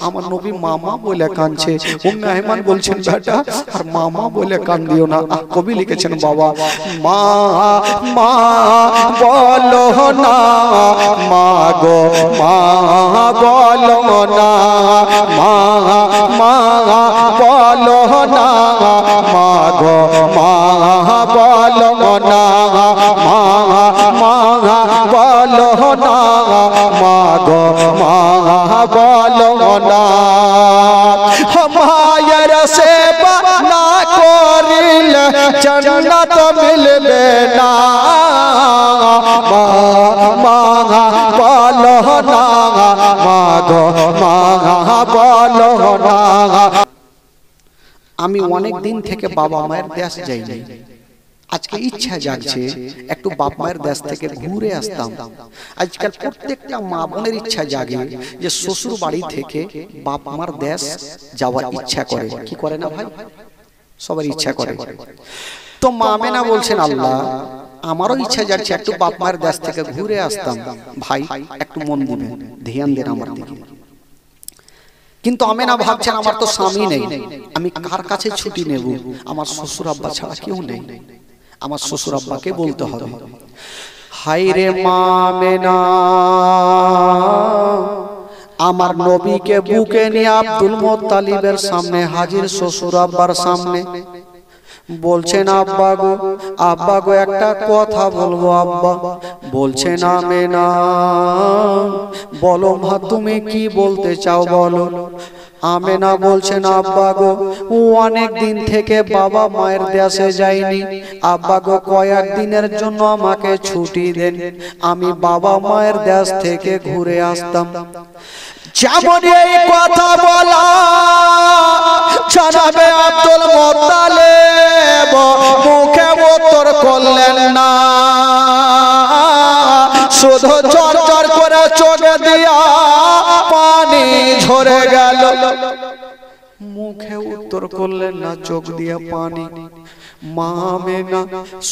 আমার নবী মামা বলে কাঁদছে। উম্মে আইমান বলছেন বেটা আর মামা বলে কান্দিও না। কবি লিখেছেন বাবা মা মা বলো না মা গো মা বলো না মা মা বলো না মা গো মা বলো না মা মা বলো না মা গো মা বলো না। মায়ের সেবা না করিলে জান্নাত মিলবে না। মা মা বলো না মা গো মা বলো না। আমি অনেক দিন থেকে বাবা মায়ের দেশ যাইনি, আজকে ইচ্ছা জাগছে একটু বাপ মায়ের দেশ থেকে ঘুরে আসতাম। আজকাল প্রত্যেকটা মা বোনের ইচ্ছা জাগে যে শ্বশুর বাড়ি থেকে বাপ মার দেশ যাওয়ার ইচ্ছা করে, কি করে না ভাই? সবার ইচ্ছা করে। তো মা আমেনা বলছেন আল্লাহ আমারও ইচ্ছা জাগছে একটু বাপ মায়ের দেশ থেকে ঘুরে আসতাম। ভাই একটু মন দিবেন, ধ্যান দেন আমার দিকে। কিন্তু আমেনা ভাবছেন আমার তো স্বামী নেই, আমি কার কাছে ছুটি নেব? আমার শ্বশুর আব্বা ছাড়া কেউ নেই, আমার শ্বশুর আব্বাকে বলতে হবে। হায় রে মা আমেনা, আমার নবীকে বুকে নিয়ে আব্দুল মুত্তালিবের সামনে হাজির, শ্বশুর আব্বার সামনে। বলছেন আব্বা গো একটা কথা বলবো আব্বা। বলছেন আমেনা বলো মা তুমি কি বলতে চাও বলো। আমেনা বলছেন আব্বা গো অনেক দিন থেকে বাবা মায়ের দেশে যাইনি, আব্বা গো কয়েক দিনের জন্য আমাকে ছুটি দেন, আমি বাবা মায়ের দেশ থেকে ঘুরে আসতাম। যেমন এই কথা বলা জানাবে আব্দুল মুত্তালিব মুখে উত্তর করলেন না, শুধু চর চর করে চোখে দিয়া পানি ঝরে গেল। মুখে উত্তর করলেন না, চোখ দিয়া পানি। মা আমেনা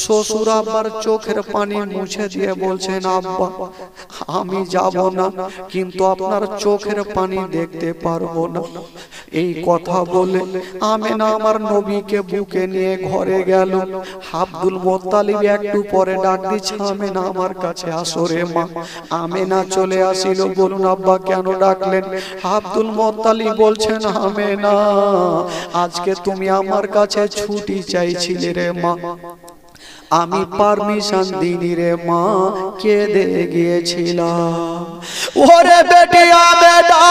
শ্বশুর আব্বার চোখের পানি মুছে দিয়ে বলছেন আব্বা আমি যাব না, কিন্তু আপনার চোখের পানি দেখতে পারবো না। এই কথা বলে আমেনা আমার নবীকে বুকে নিয়ে ঘরে গেল। আব্দুল মুত্তালিব একটু পরে ডাক দিচ্ছে আমেনা আমার কাছে আসো রে মা। আমেনা চলে আসিল। বলুন আব্বা কেন ডাকলেন? আব্দুল মুত্তালিব বলছেন আমেনা আজকে তুমি আমার কাছে ছুটি চাইছিলে রে মা, আমি পারমিশন দিনি রে মা, কেঁদে গিয়েছিলাম। ওরে বেটি আমেনা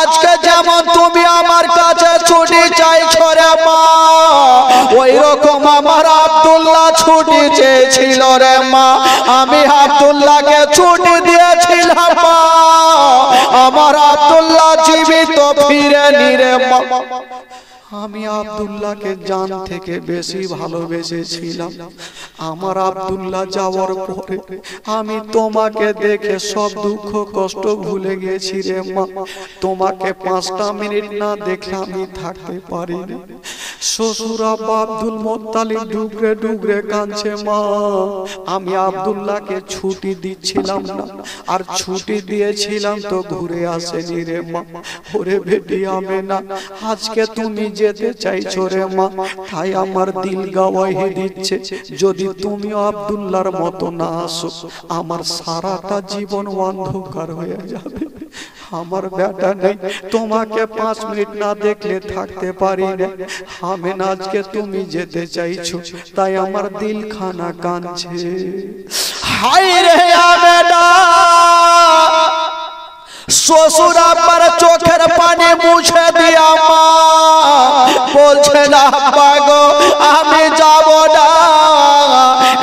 আজকে যেমন তুমি আমার কাছে ছুটি চাইছো রে মা, ওই রকম আমার আব্দুল্লাহ ছুটি চেয়েছিল রে মা, আমি আব্দুল্লাহকে ছুটি দিয়েছিলাম মা, আমার আব্দুল্লাহ জীবিত ফিরেনি রে মা। আমি আব্দুল্লাহকে জান থেকে বেশি ভালোবেসেছিলাম। আমার আব্দুল্লাহ যাওয়ার পরে আমি তোমাকে দেখে সব দুঃখ কষ্ট ভুলে গেছি রে মা, তোমাকে 5টা মিনিট না দেখলে আমি থাকতে পারি না। শ্বশুর আব্বা আব্দুল মুত্তালিব ডুগরে ডুগরে কাঁদছে মা, আমি আব্দুল্লাহকে ছুটি দিচ্ছিলাম না, আর ছুটি দিয়েছিলাম তো ঘুরে আসেনি রে মা। ওরে বেটি আমেনা আজকে তুমি যেতে চাইছো রে মা, তাই আমার দিল গাওয়াই দিচ্ছে যদি তুমিও আব্দুল্লাহর মতো না আসো আমার সারাটা জীবন অন্ধকার হয়ে যাবে। আমার বেটা নেই, তোমাকে 5 মিনিট না দেখলে থাকতে পারি না। আমেনা আজকে তুমি যেতে চাইছো তাই আমার দিল খানা কাঁদছে। হায় রে আমেনা শ্বশুর আব্বার চোখের পানি মুছে দিয়া মা বলছে না আব্বা গো আমি যাব না,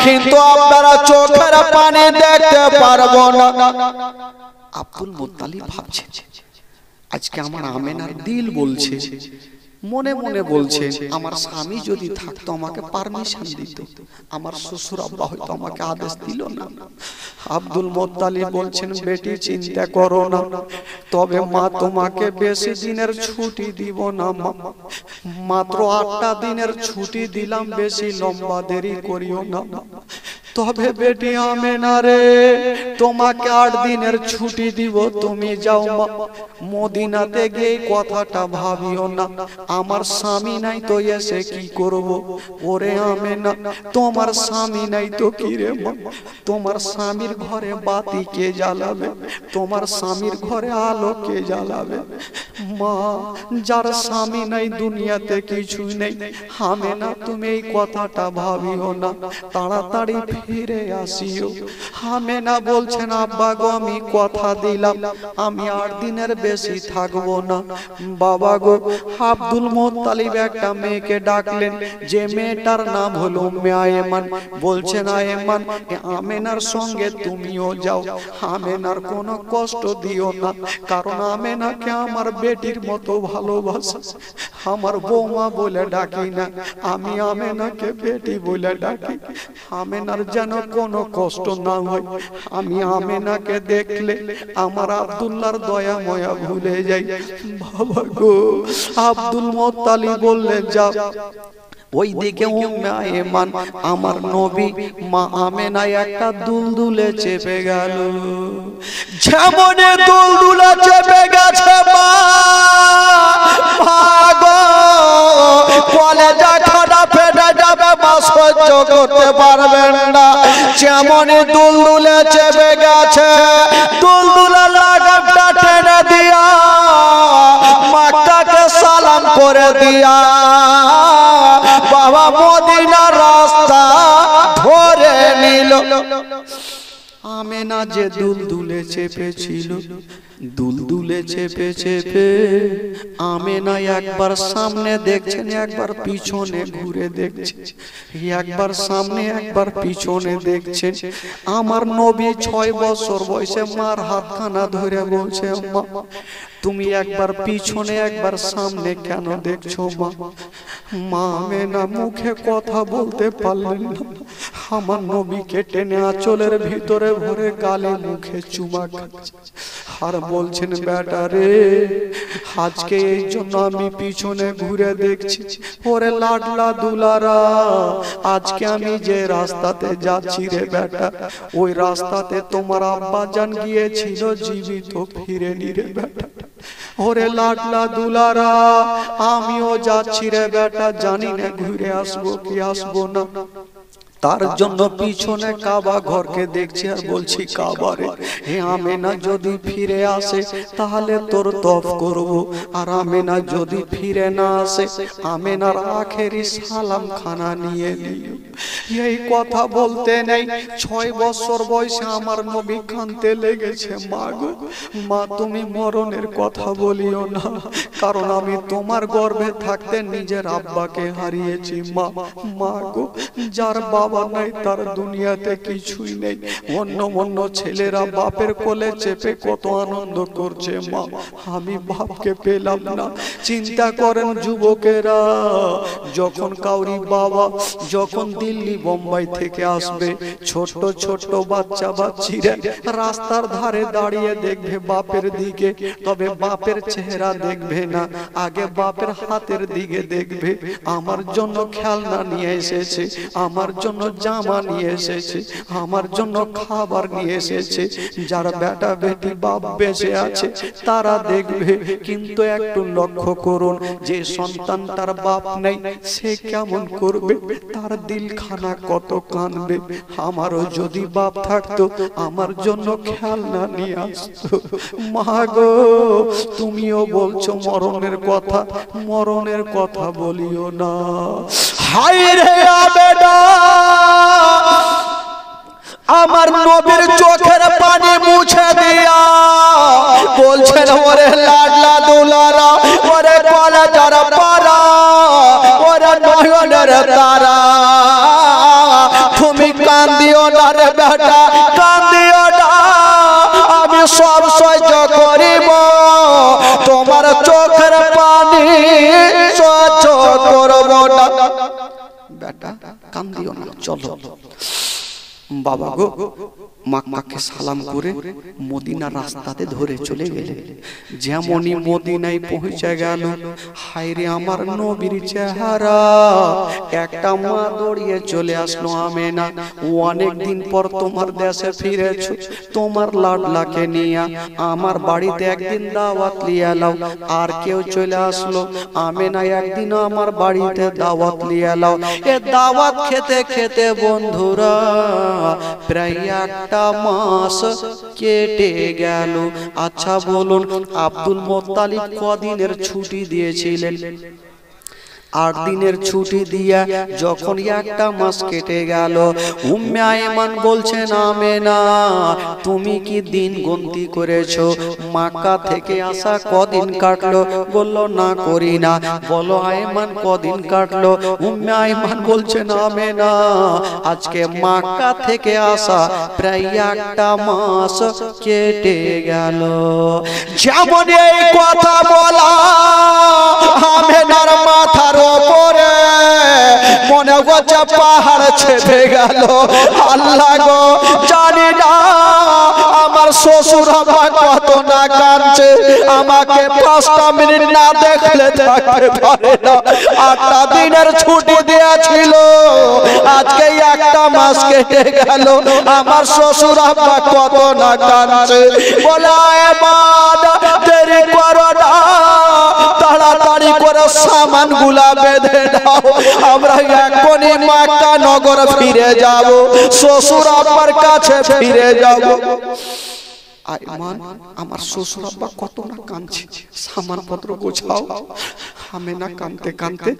কিন্তু আপনারা চোখের পানি দেখতে পারবো না। আব্দুল মুত্তালিব ভাবছে আজকে আমার আমেনার দিল বলছে, মনে মনে বলছেন আমার স্বামী যদি থাকতো আমাকে পারমিশন দিত, আমার শ্বশুর আব্বা হয়তো আমাকে আদেশ দিল না। আব্দুল মুত্তালিব বলছেন বেটি চিন্তা করো না, তবে মা তোমাকে বেশি দিনের ছুটি দিব না মা, মাত্র 8টা দিনের ছুটি দিলাম, বেশি লম্বা দেরি করিও না। তবে বেটি আমেনা রে, তোমাকে 8 দিনের ছুটি দিব, তুমি যাও মদিনাতে গিয়ে কথাটা ভাবিও না, আমার স্বামী নাই তো এসে কি করব। ওরে আমেনা, তোমার স্বামী নাই তো কি রে মা, তোমার স্বামীর ঘরে বাতি কে জ্বালাবে, তোমার স্বামীর ঘরে আলো কে জ্বালাবে। মা, যার স্বামী নাই দুনিয়াতে কিছু নেই। আমেনা, তুমি এই কথাটা ভাবিও না, তাড়াতাড়ি ফিরে আসিও। আমেনা বলছেন, আব্বা গো, আমি কথা দিলাম আমি 8 দিনের বেশি থাকবো না। বাবা গো, আব্দুল মুত্তালিব একটা মেয়েকে ডাকলেন, যে মেয়েটার নাম হলো উম্মে আয়েমান। বলছেন, আয়েমান, আমেনার সঙ্গে তুমিও যাও, আমেনার কোনো কষ্ট দিও না, কারণ আমেনাকে আমার বেটির মতো ভালোবাসা। আমার বৌমা বলে ডাকি না, আমি আমেনাকে বেটি বলে ডাকি। আমেনার যেন কোনো কষ্ট না হয়। আমি আমেনাকে দেখলে আমার আব্দুল্লাহর দয়া ময়া ভুলে যাই। বাবা গো, আব্দুল মুত্তালিব বললেন, যাও। ওই দিকে উম্মে আয়েমান, আমার নবী মা আমেনা একটা দুলদুলে চেপে গেল। যেমনে দুলদুলে চেপে গেছে মা, ভাগো, কলেজা খানা ফেটে যাবে, মা সহ্য করতে পারবেন না। যেমনে দুলদুলে চেপে গেছে, দুলদুলে লাগামটা টেনে দিয়া মক্কাকে সালাম করে দিয়া বাবা মদিনার রাস্তা ধরে নিল। আমেনা যে দুলদুলে চেপেছিল, দুলদুলে চেপে চেপে আমেনা একবার সামনে দেখছেন, একবার পিছনে ঘুরে দেখছেন, একবার সামনে একবার পিছনে দেখছেন। আমার নবী 6 বছর বয়সে মার হাতখানা ধরে বলছে, মা, তুমি একবার পিছনে একবার সামনে কেন দেখছো মা? মা আমেনা মুখে কথা বলতে পারলেন না। আমার নবীকে টেনে আঁচলের ভিতরে ভরে গালে মুখে চুমা খাচ্ছে আর বলছেন, বেটা রে, আজকে এই জন্য আমি পিছনে ঘুরে দেখছি। ওরে লাডলা দুলারা, আজকে আমি যে রাস্তাতে যাচ্ছি রে বেটা, ওই রাস্তাতে তোমার আব্বা জান গিয়েছিল, জীবিত ফিরেনি রে বেটা। ওরে লাডলা দুলারা, আমিও যাচ্ছি রে বেটা, জানি না ঘুরে আসবো কি আসবো না। তার জন্য পিছনে কাবা ঘরকে দেখছি আর বলছি, কাবা রে, হে আমেনা যদি ফিরে আসে তাহলে তোর তফ করব, আর আমেনা যদি ফিরে না আসে আমেনার আখেরি সালাম খানা নিয়ে নিও। এই কথা বলতে নেই 6 বছর বয়সে আমার নবী কাঁদতে লেগেছে। মা গো, মা, তুমি মরণের কথা বলিও না, কারণ আমি তোমার গর্ভে থাকতে নিজের আব্বাকে হারিয়েছি। মা, মা গো, যার বাবা নাই তার দুনিয়াতে কিছুই নেই। অন্য ছেলেরা বাপের কোলে চেপে কত আনন্দ করছে, মা, আমি বাপকে পেলাম না। চিন্তা করেন যুবকেরা, যখন কাউরি বাবা যখন দিল্লি বোম্বাই থেকে আসবে, ছোট ছোট বাচ্চা বাচ্চিরা রাস্তার ধারে দাঁড়িয়ে দেখবে বাপের দিকে, তবে বাপের চেহারা দেখবে না, আগে বাপের হাতের দিকে দেখবে। আমার জন্য খেলনা নিয়ে এসেছে, আমার জন্য জামা নিয়ে এসেছে, আমার জন্য খাবার নিয়ে এসেছে। যারা বেটা বেটি বাপ বেঁচে আছে তারা দেখবে, কিন্তু একটু লক্ষ্য করুন, যে সন্তান তার বাপ নেই সে কেমন করবে, তার দিলখানা কত কাঁদবে। আমারও যদি বাপ থাকতো আমার জন্য খেলনা নিয়ে আসতো। মা গো, তুমিও বলছো মরণের কথা, মরণের কথা বলিও না। হায় রে আবেদা, আমার নবীর চোখের পানি মুছে দিয়া বলছেন, ওরে লাডলা দুলারা, ওরে কলেজার পারা, ওরে নয়নের তারা, তুমি কান্দিও না রে বেটা, কান্দিও না, আমি সব সহ্য করিব, তোমার চোখের পানি সহ্য করব না। বেটা কান্দিও না, চলো। বাবা গো, মক্কাকে সালাম করে মদিনা রাস্তাতে ধরে চলে গেলেন। যেমনই মদিনায় পৌঁছে গেল, হায়রে আমার নবীর চেহারা! একটা মা দৌড়িয়ে চলে আসলো, আমেনা অনেক দিন পর তোমার দেশে ফিরেছো, তোমার লাডলাকে নিয়ে আমার বাড়িতে একদিন দাওয়াত লিয়ে এলাও। আর কেউ চলে আসলো, আমেনা একদিন আমার বাড়িতে দাওয়াত লিয়ে এলাও। এ দাওয়াত খেতে খেতে বন্ধুরা প্রায় একটা মাস কেটে গেল। আচ্ছা বলুন, আব্দুল মুত্তালিব কদিনের ছুটি দিয়েছিলেন? 8 দিনের ছুটি দিয়া যখন একটা মাস কেটে গেল, উম্মে আয়মান বলছেন, আমেনা তুমি কি দিন গণতি করেছো? মক্কা থেকে আসা কদিন কাটলো? বলল না করি না। বলো আয়মান কদিন কাটলো? উম্মে আয়মান বলছেন, আমেনা আজকে মক্কা থেকে আসা প্রায় একটা মাস কেটে গেল। যেমন এই কথা বলা, আমেনার মাথার ওপরে মনে হচ্ছে পাহাড় ছেড়ে গেল। আল্লাহ গো, জানি না আমার শ্বশুর আমার কত না কাঁদছে, আমাকে 5টা মিনিট না দেখলে থাকতে পারে না। 8টা দিনের ছুটি দিয়েছিল, আজকে একটা মাস কেটে গেল, আমার শ্বশুর আমার কত না কাঁদছে। বলে আয়মান দেরি করো না, তাড়াতাড়ি করে সামান গুলা বেঁধে দাও, আমরা এখনই মক্কা নগর ফিরে যাব, শ্বশুর আব্বার কাছে ফিরে যাব। আয়মান আমার শ্বশুর আব্বা কত না কাঁদছে, সামান পত্র গোছাও। আমেনা কাঁদতে কাঁদতে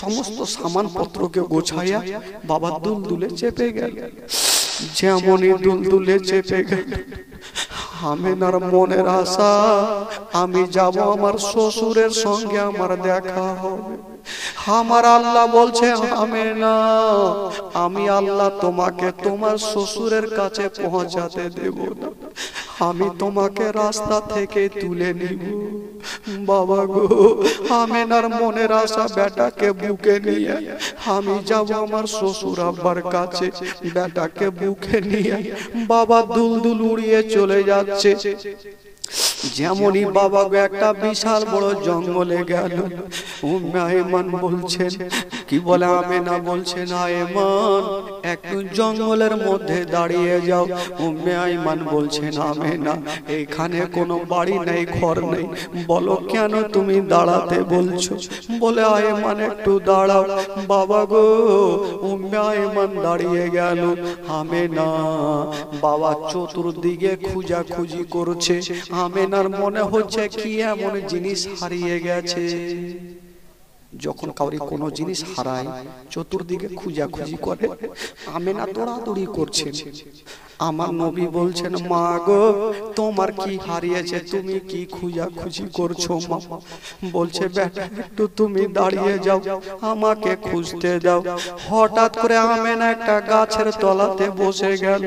সমস্ত সামান পত্রকে গোছাইয়া বাবা দুলদুলে চেপে গেল। যেমনই দুলদুলে চেপে গেল, আমেনার মনের আশা, আমি যাব আমার শ্বশুরের সঙ্গে আমার দেখা হবে। আমার আল্লাহ বলছে, আমেনা আমি আল্লাহ তোমাকে তোমার শ্বশুরের কাছে পৌঁছাতে দেব না, আমি তোমাকে রাস্তা থেকে তুলে নিব। বাবা গো, আমেনার মনের আশা বেটাকে বুকে নিয়ে আমি যাব আমার শ্বশুর আব্বার কাছে। বেটাকে বুকে নিয়ে বাবা দুলদুল উড়িয়ে চলে যাচ্ছে। যেমনই বাবা গো একটা বিশাল বড় জঙ্গলে গেল। উম্মে আয়মান বলছেন, কি বলে আমেনা বলছেন, আয়মান একটু জঙ্গলের মধ্যে দাঁড়িয়ে যাও। উম্মে আয়মান বলছেন, আমেনা এখানে কোনো বাড়ি নেই, ঘর নেই। বলো কেন তুমি দাঁড়াতে বলছো? বলে আয়মান একটু দাঁড়াও। বাবা গো, উম্মে আয়মান দাঁড়িয়ে গেল। আমেনা বাবা চতুর্দিকে খুঁজাখুঁজি করছে। আমেনার মনে হচ্ছে কি এমন জিনিস হারিয়ে গেছে। যখন কাউরি কোনো জিনিস হারায় চতুর্দিকে খুঁজাখুঁজি করে, আমেনা দৌড়াদৌড়ি করছেন। আমার নবী বলছেন, মা গো তোমার কি হারিয়েছে, তুমি কি খুঁজাখুঁজি করছো? মা বলছে, বেটা একটু তুমি দাঁড়িয়ে যাও, আমাকে খুঁজতে দাও। হঠাৎ করে আমেনা একটা গাছের তলাতে বসে গেল,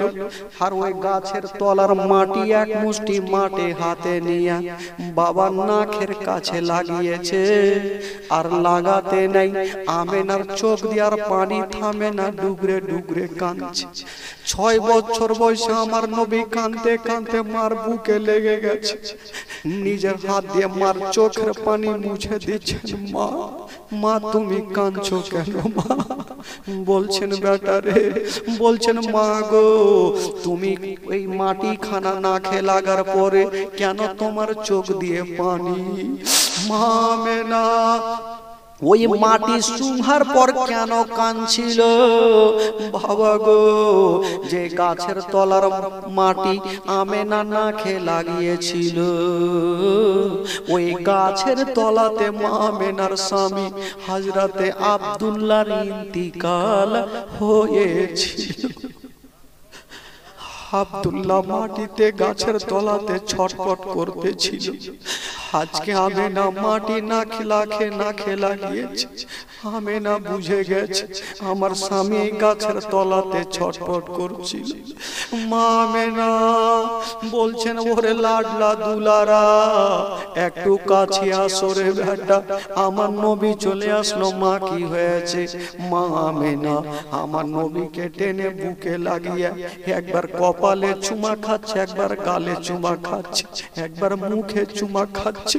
আর ওই গাছের তলার মাটি এক মুষ্টি মাটি হাতে নিয়ে বাবার নাকের কাছে লাগিয়েছে, আর লাগাতে নেই। আমেনার চোখ দিয়ার পানি থামে না, ডুগরে ডুগরে কাঁদছে। 6 বছর বয়সে আমার নবী কাঁদতে কাঁদতে মার বুকে লেগে গেছে। নিজের হাত দিয়ে মার চোখের পানি মুছে দিচ্ছেন। মা মা তুমি কাঁদছো কেন? মা বলছেন, বেটা রে, বলছেন, মা গো তুমি এই মাটি খানা নাকে লাগার পরে কেন তোমার চোখ দিয়ে পানি? মা আমেনা ওই মাটি শুংহার পর কেন কাঁদছিল? বাবা গো, যে গাছের তলার মাটি আমেনা নাকে লাগিয়েছিল, ওই গাছের তলাতে মা আমেনার স্বামী হযরতে আব্দুল্লাহর ইন্তিকাল হয়েছিল। আব্দুল্লাহ মাটিতে গাছের তলাতে ছটফট করতেছিল। আজকে আমেনা মাটি না খেলা লাগিয়েছে, আমেনা বুঝে গেছে আমার স্বামী গাছের তলাতে ছটফট করছিল। মা আমেনা বলছেন, ওরে লাডলা দুলারা, একটু কাছে আসো রে বেটা। আমার নবী চলে আসলো। মা কি হয়েছে? মা আমেনা আমার নবীকে টেনে বুকে লাগিয়ে একবার কপালে চুমা খাচ্ছে, একবার গালে চুমা খাচ্ছে, একবার মুখে চুমা খাচ্ছে,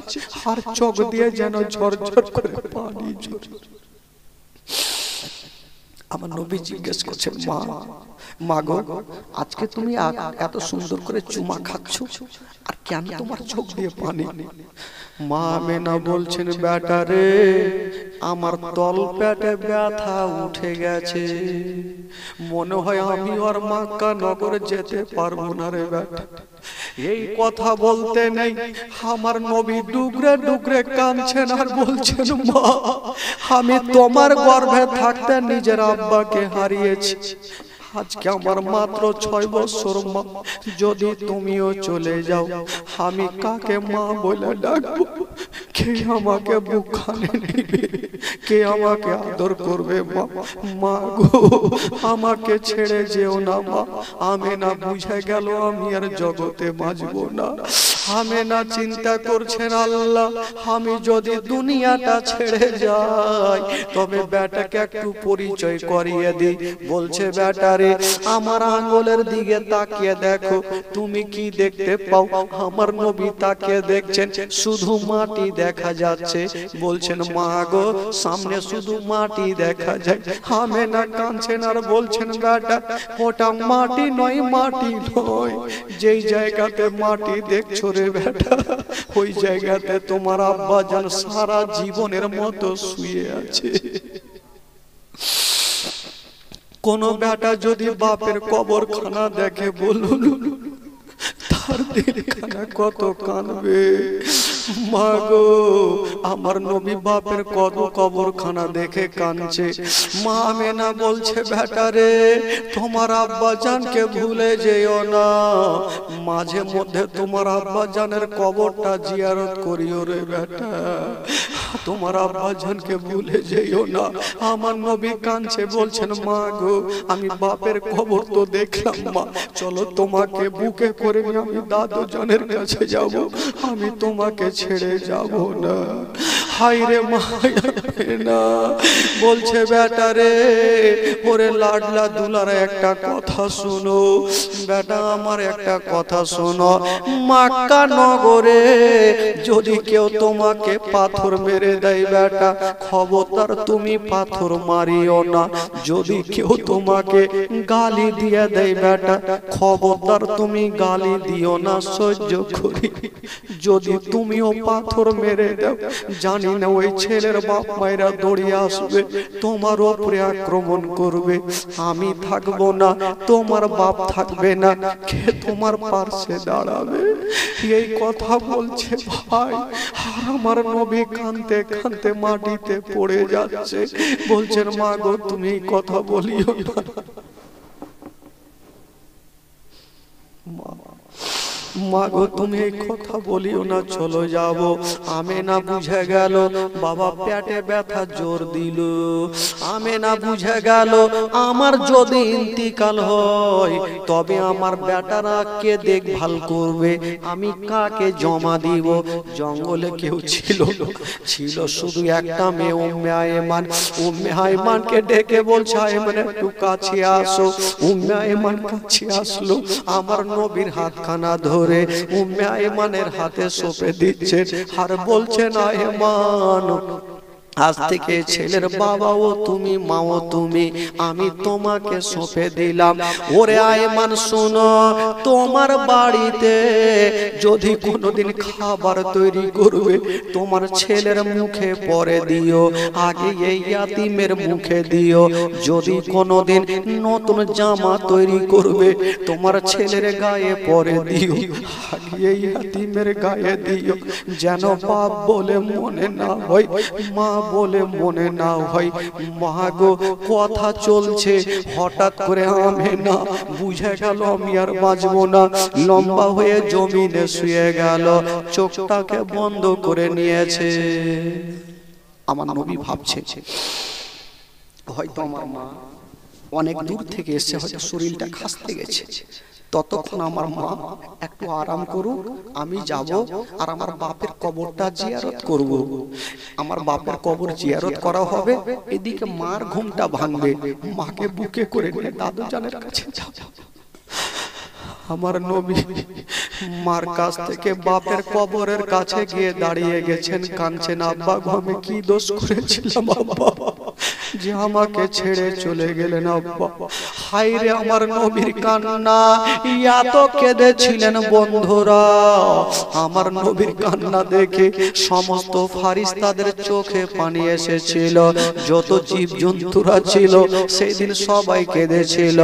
আর চোখ দিয়ে যেন ঝরঝর করে পানি ঝরছে। আমার নবী জিজ্ঞেস করছেন, মা মাগো, আজকে তুমি এত সুন্দর করে চুমা খাচ্ছ, আর কেন তোমার চোখ দিয়ে পানি? মা আমেনা বলছেন, বেটা রে, আমার তল পেটে ব্যথা উঠে গেছে, মনে হয় আমি আর মক্কা নগরে যেতে পারবো না রে বেটা। এই কথা বলতে নেই আমার নবী ডুগরে ডুগরে কাঁদছেন আর বলছেন, মা আমি তোমার গর্ভে থাকতে নিজের আব্বাকে হারিয়েছি, আজকে আমার মাত্র 6 বছর। মা যদি তুমিও চলে যাও, আমি কাকে মা বলে ডাকবো? কে আমাকে বুকখানে নেবে? কে আমাকে আদর করবে? মা মা গো, আমাকে ছেড়ে যেও না মা। আমেনা বুঝে গেল আমি আর জগতে বাঁচবো না। আমেনা চিন্তা করছেন, আল্লাহ আমি যদি দুনিয়াটা ছেড়ে যাই তবে বেটাকে একটু পরিচয় করিয়ে দিই। বলছে, বেটা রে, আমার আঙ্গুলের দিকে তাকিয়ে দেখো, তুমি কি দেখতে পাও? আমার নবী তাকিয়ে দেখছেন, শুধু মাটি দেখা যাচ্ছে। বলছেন, মা গো, সামনে শুধু মাটি দেখা যায়। আমেনা কাঁদছেন আর বলছেন, বেটা ওটা মাটি নয়, মাটি নয়, যেই জায়গাতে মাটি দেখছো রে বেটা, ওই জায়গাতে তোমার আব্বা জান সারা জীবনের মতো শুয়ে আছে। কোন বেটা যদি বাপের কবরখানা দেখে, বলুন তার দিলখানা কত কাঁদবে। মা গো, আমার নবী বাপের কত কবরখানা দেখে কাঁদছে। মা আমেনা বলছে, বেটা রে, তোমার আব্বা জানকে ভুলে যেও না, মাঝে মধ্যে তোমার আব্বা জানের কবরটা জিয়ারত করিও রে বেটা, তোমার আব্বা জানকে ভুলে যেও না। আমার নবী কাঁদছে, বলছেন, মা গো, আমি বাপের কবর তো দেখলাম, মা চলো তোমাকে বুকে করে নিয়ে আমি দাদু জানের কাছে যাব, আমি তোমাকে ছেড়ে যাব না। হাই রে মা না, বলছে, বেটা রে, ওরে লাডলা দুলারা, একটা কথা শোনো বেটা, আমার একটা কথা শোনো। মক্কা নগরে যদি কেউ তোমাকে পাথর মেরে দেয় বেটা, খবরদার তুমি পাথর মারিও না। যদি কেউ তোমাকে গালি দিয়ে দেয় বেটা, খবরদার তুমি গালি দিও না, সহ্য করি। যদি তুমিও পাথর মেরে দাও, জানি না ওই ছেলের বাপ মায়েরা দৌড়িয়ে আসবে, তোমার উপরে আক্রমণ করবে, আমি থাকবো না, তোমার বাপ থাকবে না, কে তোমার পাশে দাঁড়াবে? এই কথা বলছে ভাই, আর আমার নবী কাঁদতে কাঁদতে মাটিতে পড়ে যাচ্ছে। বলছেন, মা গো, তুমি কথা বলিও না। মা গো, তুমি এই কথা বলিও না, চলো যাব। আমেনা বুঝে গেল বাবা পেটে ব্যথা জোর দিল। আমেনা বুঝে গেল আমার যদি ইন্তিকাল হয় তবে আমার বেটারা কে দেখভাল করবে, আমি কাকে জমা দিব? জঙ্গলে কেউ ছিল শুধু একটা মেয়ে, উম্মে আয়মান। উম্মে আয়মানকে ডেকে বলছে, আয়মান একটু কাছে আসো। উম্মে আয়মান কাছে আসলো, আমার নবীর হাতখানা ধরে উম্মে আয়মানের হাতে সঁপে দিচ্ছেন আর বলছেন, আয়মান আজ থেকে ছেলের বাবাও তুমি, মাও তুমি, আমি তোমাকে সঁপে দিলাম। ওরে আয়মান শোনো, তোমার বাড়িতে যদি কোনোদিন খাবার তৈরি করবে, তোমার ছেলের মুখে পরে দিও, আগে এই ইয়াতিমের মুখে দিও। যদি কোনোদিন নতুন জামা তৈরি করবে, তোমার ছেলের গায়ে পরে দিও, আগে এই ইয়াতিমের গায়ে দিও, যেন বাপ বলে মনে না হয়, মা বলে মনে না হয়। মা গো, কথা চলছে, হঠাৎ করে আমেনা বুঝে গেল আমি আর বাঁচবো না, লম্বা হয়ে জমিনে শুয়ে গেল, চোখটাকে বন্ধ করে নিয়েছে। আমার নবী ভাবছে হয়তো আমার মা অনেক দূর থেকে এসে হয়তো শরীরটা খাসতে গেছে, ততক্ষণ আমার মা একটু আরাম করুক, আমি যাব আর আমার বাপের কবরটা জিয়ারত করব। আমার বাপের কবর জিয়ারত করা হবে, এদিকে মার ঘুমটা ভাঙবে, মাকে বুকে করে নিয়ে দাদু জানের কাছে যাব। আমার নবী মার কাছ থেকে বাপের কবরের কাছে গিয়ে দাঁড়িয়ে গেছেন, কাঁদছেন, আব্বা গো আমি কি দোষ করেছিলাম আব্বা যে আমাকে ছেড়ে চলে গেলেন আব্বা। হায় রে আমার নবীর কান্না, এত কেঁদেছিলেন বন্ধুরা। আমার নবীর কান্না দেখে সমস্ত ফারিস্তাদের চোখে পানি এসেছিল, যত জীবজন্তুরা ছিল সেই দিন সবাই কেঁদেছিল।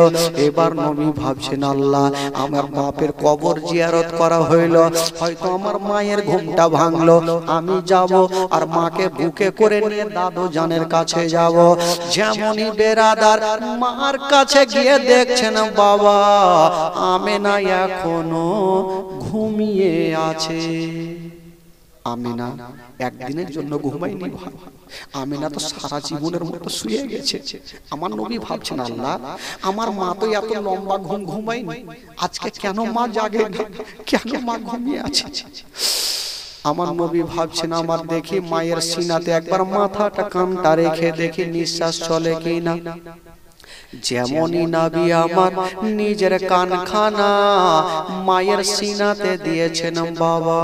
এবার নবী ভাবছেন আল্লাহ আমার বাপের কবর জিয়ারত করা হইল, হয়তো আমার মায়ের ঘুমটা ভাঙলো, আমি যাব আর মাকে বুকে করে নিয়ে দাদু জানের কাছে যাব। যেমনই বেরাদার মার কাছে গিয়ে দেখছেন বাবা আমেনা এখনো ঘুমিয়ে আছে। আমেনা একদিনের জন্য ঘুমায়নি ভাই, আমেনা তো সারা জীবনের মতো শুয়ে গেছে। আমার নবী ভাবছেন আল্লাহ আমার মা তো এত লম্বা ঘুম ঘুমায়নি, আজকে কেন মা জাগে না, কেন মা ঘুমিয়ে আছে। আমার নবী ভাবছেন আমার দেখি মায়ের সিনাতে একবার মাথাটা কানটা রেখে দেখি নিঃশ্বাস চলে কিনা। যেমনই নবী আমার নিজের কানখানা মায়ের সিনাতে দিয়েছেন, বাবা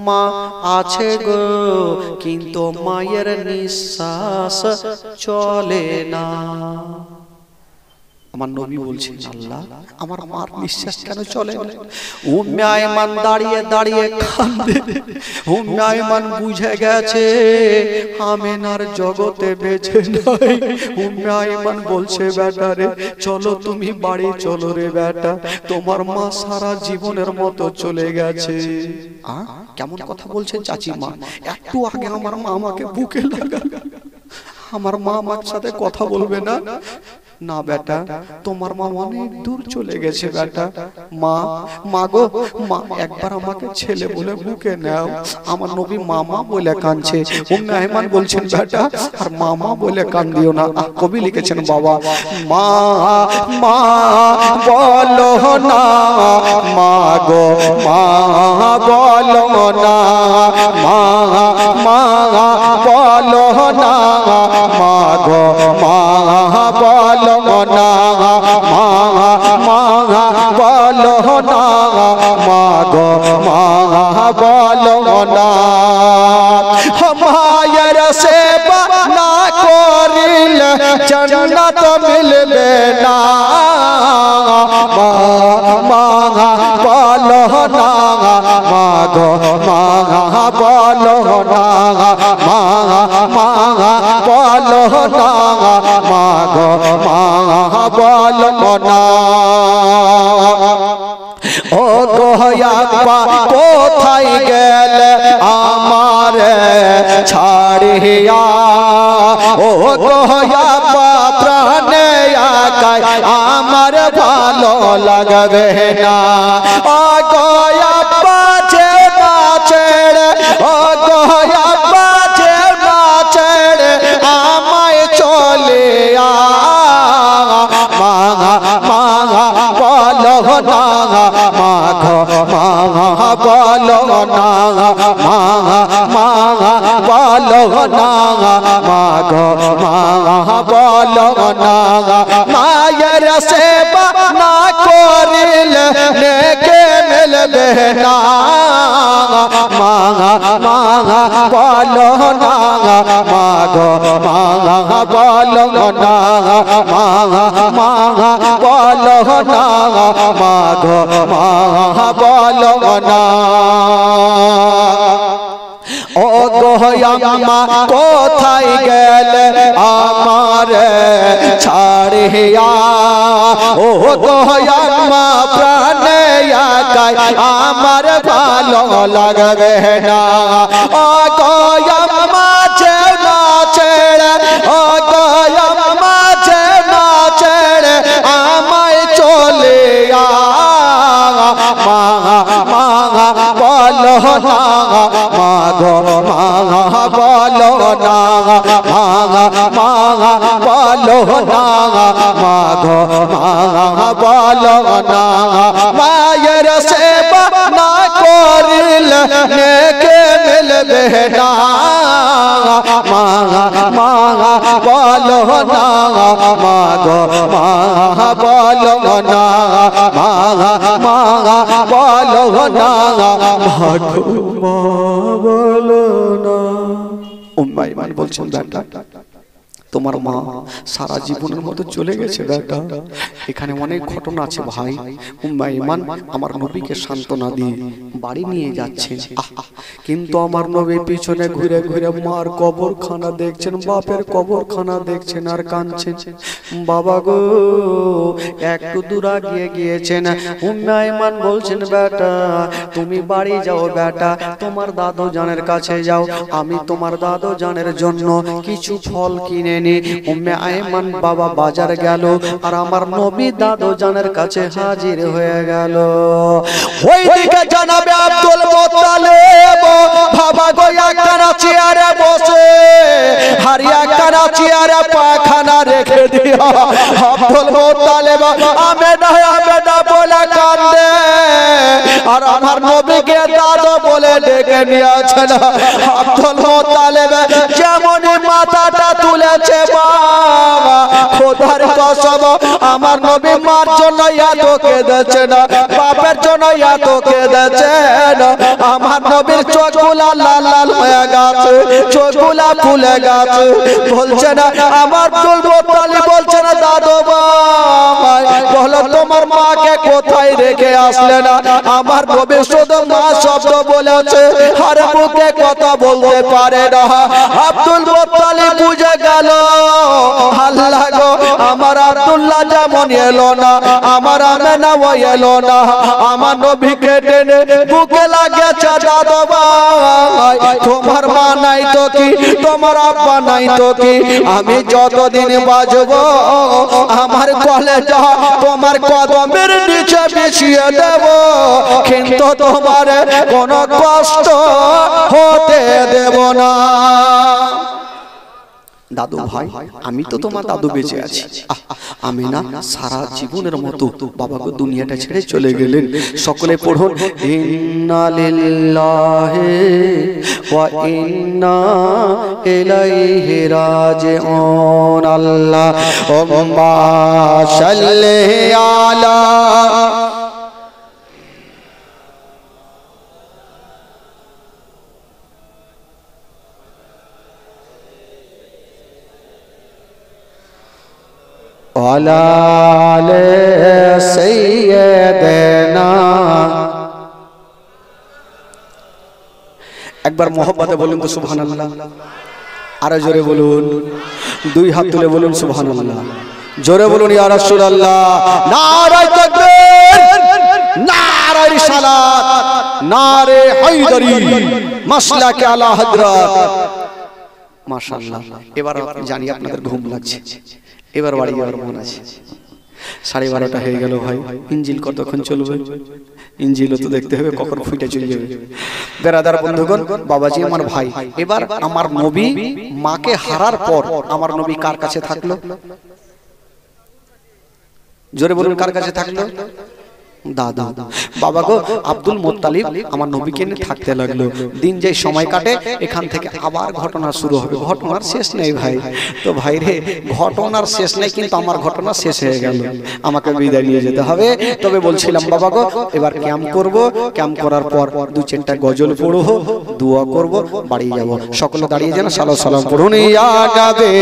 মা আছে গো কিন্তু মায়ের নিঃশ্বাস চলে না। আমার নবী বলছেন আল্লাহ আমার মার নিঃশ্বাস কেন চলে না। উম্মে আয়মান দাঁড়িয়ে দাঁড়িয়ে কাঁদে। উম্মে আয়মান বুঝে গেছে আমেনার জগতে বেঁচে নাই। উম্মে আয়মান বলছে বেটা রে চলো তুমি বাড়ি চলো রে বেটা, তোমার মা সারা জীবনের মতো চলে গেছে। কেমন কথা বলছেন চাচি মা, একটু আগে আমার মা আমাকে বুকে লাগা, আমার মা আমার সাথে কথা বলবে না। না বেটা তোমার মা অনেক দূর চলে গেছে বেটা। মা মা গো মা একবার আমাকে ছেলে বলে বুকে নাও। আমার নবী মামা বলে কাঁদছে। উম্মে আয়মান বলছেন বেটা আর মামা বলে কান্দিও না। কবি লিখেছেন বাবা মা মা বলো না, মা গো মা বলো না, মা মা বলো না, মা গো মা বলো না, মা মা বলো না, মা গো মা বলো না। মায়ের সেবা না করিলে জান্নাত মিলবে না। মা মা বলো না, মা গো মা বলো না, মা মা বলো না, মা গো মা বলো না। ও গোয়াপ্পা কোথায় গেলে আমার ছাড়িয়া, ও গোয়াপ্পা প্রাণে আকাই আমার ভালো লাগবে না। ও গোয়াপ্পা যে না ছেড়ে, ও গোয়াপ্পা যে না ছেড়ে আমায় চলে আ। মা মা বলো না, মা গো মা বলো না, মা মা বলো না, মা গো মা বলো না। মায়ের সেবা না করিলে নেকি মিলবে না। মা মা বলো না, মা গো মা বলো না, মা মা বলো না, মা গো মা বলো না। ও গোয়াম্মা কোথায় গেলে আমার ছাড়িয়া, ও গোয়াম্মা প্রাণে আকাই আমার ভালো লাগবে না। ও গোয়াম্মা যে না ছেড়ে, ও গোয়াম্মা যে না ছেড়ে আমায় চলে আ। মা মা বলো না মা গো মা বলো না মা বলো না মা গো মা বলো না মায়ের সেবা না করিলে নেকি মিলবে না মা বলো না মা গো মা বলো না মা বলো না মা বলো না। উম্মে আইমান বলছেন বেটা তোমার মা সারা জীবনের মতো চলে গেছে বেটা, এখানে অনেক ঘটনা আছে ভাই। উম্মে আইমান আমার নবীকে সান্ত্বনা দিয়ে বাড়ি নিয়ে যাচ্ছেন, কিন্তু আমার নবী পিছনে ঘুরে ঘুরে মার কবরখানা দেখছেন, বাপের কবরখানা দেখছেন আর কাঁদছেন। বাবা গো একটু দূর গিয়ে গিয়েছেন। উম্মে আইমান বলছেন বেটা তুমি বাড়ি যাও বেটা, তোমার দাদু জানের কাছে যাও, আমি তোমার দাদু জানের জন্য কিছু ফল কিনে নি। উম্মে আইমান বাবা বাজার গেল আর আমার নবী দাদু জানের কাছে হাজির হয়ে গেল। ওইদিকে জনাবে আব্দুল মুত্তালিব বাবা গো একখানা চেয়ারে বসে হারিয়া একখানা চেয়ারে পায়খানা রেখে দিয়া আব্দুল মুত্তালিব আমেনা আমেনা বলে কান্দে আর আমার নবীকে দাদু বলে ডেকে নিয়েছেন। আব্দুল মুত্তালিব যেমন মাথাটা তুলেছে বাবা খোদার কসম আমার নবী মার জন্য এত কেঁদেছেন, বাপের জন্য এত কেঁদেছেন, আমার নবীর চোখগুলা লাল লাল হয়ে গেছে, চোখগুলা ফুলে গেছে। বলছেন আমার আব্দুল মুত্তালিব বলছেন দাদু ভাই বলো তোমার মাকে কোথায় রেখে আসলে না? আমার নবী শুধু মা শব্দ বলেছে আর মুখে কথা বলতে পারে না। আব্দুল মুত্তালিব বুঝে গেল আল্লাহ গো আমার আব্দুল্লাহ যেমন এলো না আমার আমেনাও এলো না, আমার নবীকে টেনে বুকে লাগিয়েছে দাদু ভাই তোমার মা নাই তো কি তোমার আব্বা নাই তো কি, আমি যতদিন বাঁচবো আমার কলেজা তোমার কদমের নিচে বিছিয়ে দেব, কিন্তু তোমার কোনো কষ্ট হতে দেব না। দাদু ভাই আমি তো তোমার দাদু বেঁচে আছি, আমি না সারা জীবনের মতো বাবাকে দুনিয়াটা ছেড়ে চলে গেলেন। সকলে পড়ুন ইন্না লিল্লাহি ওয়া ইন্না ইলাইহি রাজিউন। আল্লাহুম্মা সাল্লি আলা আলে সাইয়্যিদানা। একবার মোহব্বতে বলুন তো সুবহানাল্লাহ, আরো জোরে বলুন, দুই হাত তুলে বলুন সুবহানাল্লাহ, জোরে বলুন ইয়া রাসূলুল্লাহ। নারায়ে তাকবীর, নারায়ে রিসালাত, নারে হায়দারি, মাসলাকে আলা হযরত। মাশাআল্লাহ। এবার জানি আপনাদের ঘুম লাগছে, এবার বাড়ি যাওয়ার মন আছে। 12:30 হয়ে গেল ভাই, ইঞ্জিল কতক্ষণ চলবে? ইঞ্জিলও তো দেখতে হবে কখন ফুটে চলে যাবে। বেরাদার বন্ধুগণ বাবাজি আমার ভাই, এবার আমার নবী মাকে হারার পর আমার নবী কার কাছে থাকলো? জোরে বলুন কার কাছে থাকলো? দাদা বাবা গো আব্দুল মুত্তালিব আমার নবীকে নিয়ে থাকতে লাগলো। দিন যে সময় কাটে এখান থেকে আবার ঘটনা শুরু হবে, ঘটনার শেষ নেই ভাই। তো ভাই রে ঘটনার শেষ নেই, কিন্তু আমার ঘটনা শেষ হয়ে গেল, আমাকে বিদায় নিয়ে যেতে হবে। তবে বলছিলাম বাবা গো এবার ক্যাম্প করব, ক্যাম্প করার পর 2-4টা গজল পড়বো, দোয়া করব, বাড়ি যাব। সকলে দাঁড়িয়ে যেন সালাম সালাম পড়ুন। ইয়া নবী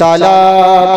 সালাম।